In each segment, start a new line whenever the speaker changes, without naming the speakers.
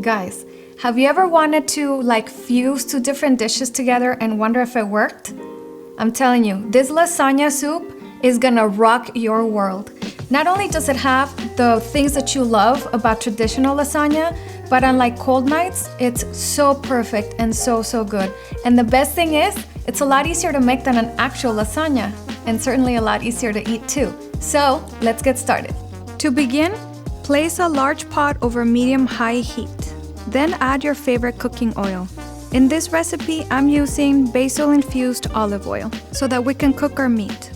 Guys, have you ever wanted to fuse two different dishes together and wonder if it worked? I'm telling you, this lasagna soup is gonna rock your world. Not only does it have the things that you love about traditional lasagna, but unlike cold nights, it's so perfect and so good. And the best thing is, it's a lot easier to make than an actual lasagna, and certainly a lot easier to eat too. So, let's get started. To begin, place a large pot over medium-high heat. Then add your favorite cooking oil. In this recipe, I'm using basil-infused olive oil so that we can cook our meat.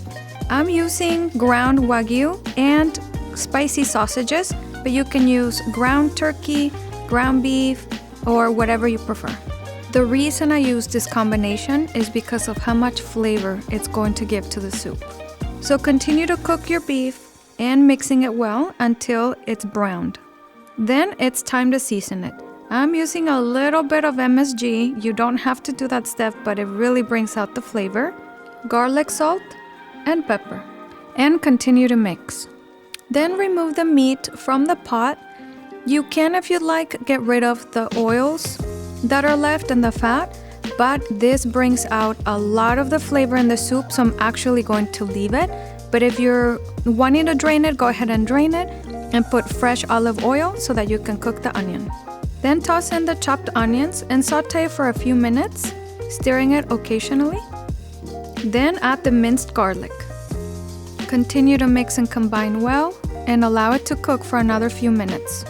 I'm using ground Wagyu and spicy sausages, but you can use ground turkey, ground beef, or whatever you prefer. The reason I use this combination is because of how much flavor it's going to give to the soup. So continue to cook your beef and mixing it well until it's browned. Then it's time to season it. I'm using a little bit of MSG. You don't have to do that step, but it really brings out the flavor. Garlic salt and pepper. And continue to mix. Then remove the meat from the pot. You can, if you'd like, get rid of the oils that are left and the fat, but this brings out a lot of the flavor in the soup, so I'm actually going to leave it. But if you're wanting to drain it, go ahead and drain it and put fresh olive oil so that you can cook the onion. Then toss in the chopped onions and saute for a few minutes, stirring it occasionally. Then add the minced garlic. Continue to mix and combine well and allow it to cook for another few minutes.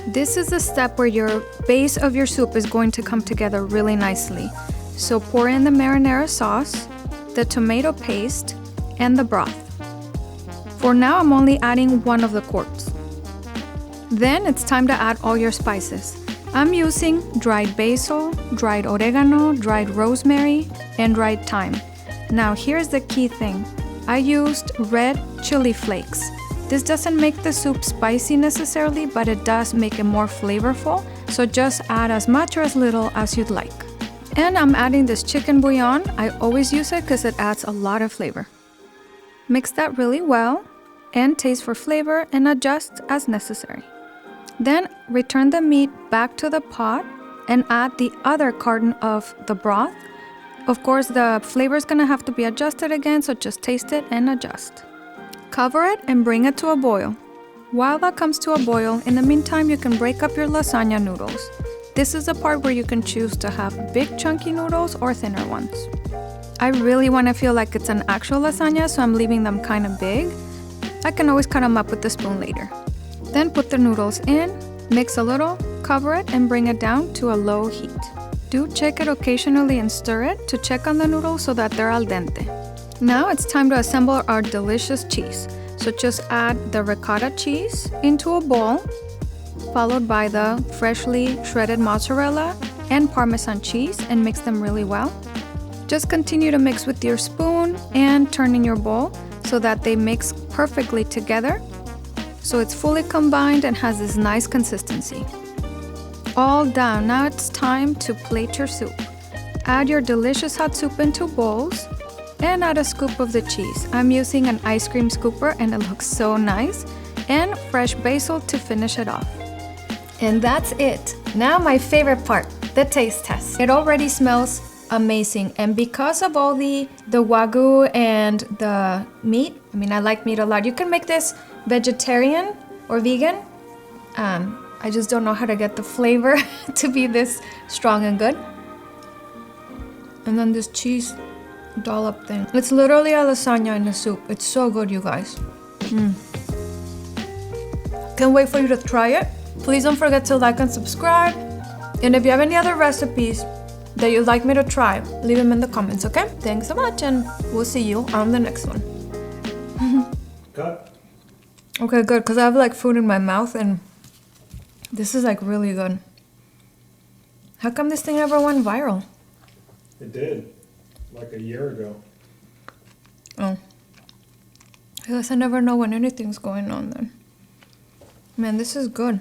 This is the step where your base of your soup is going to come together really nicely. So pour in the marinara sauce, the tomato paste, and the broth. For now, I'm only adding one of the quarts. Then it's time to add all your spices. I'm using dried basil, dried oregano, dried rosemary, and dried thyme. Now here's the key thing. I used red chili flakes. This doesn't make the soup spicy necessarily, but it does make it more flavorful, so just add as much or as little as you'd like. And I'm adding this chicken bouillon. I always use it because it adds a lot of flavor. Mix that really well and taste for flavor and adjust as necessary. Then return the meat back to the pot and add the other carton of the broth. Of course, the flavor is gonna have to be adjusted again, so just taste it and adjust. Cover it and bring it to a boil. While that comes to a boil, in the meantime, you can break up your lasagna noodles. This is the part where you can choose to have big chunky noodles or thinner ones. I really want to feel like it's an actual lasagna, so I'm leaving them kind of big. I can always cut them up with the spoon later. Then put the noodles in, mix a little, cover it, and bring it down to a low heat. Do check it occasionally and stir it to check on the noodles so that they're al dente. Now it's time to assemble our delicious cheese. So just add the ricotta cheese into a bowl, followed by the freshly shredded mozzarella and Parmesan cheese, and mix them really well. Just continue to mix with your spoon and turn in your bowl so that they mix perfectly together, so it's fully combined and has this nice consistency. All done. Now it's time to plate your soup. Add your delicious hot soup into bowls and add a scoop of the cheese. I'm using an ice cream scooper and it looks so nice, and fresh basil to finish it off. And that's it. Now my favorite part, the taste test. It already smells amazing, and because of all the Wagyu and the meat, I like meat a lot. You can make this vegetarian or vegan. I just don't know how to get the flavor to be this strong and good. And then this cheese dollop thing. It's literally a lasagna in a soup. It's so good, you guys. Can't wait for you to try it. Please don't forget to like and subscribe. And if you have any other recipes that you'd like me to try, leave them in the comments, okay? Thanks so much, and we'll see you on the next one.
Cut.
Okay, good, because I have food in my mouth, and this is really good. How come this thing ever went viral?
It did, like a year ago.
Oh. I guess I never know when anything's going on then. Man, this is good.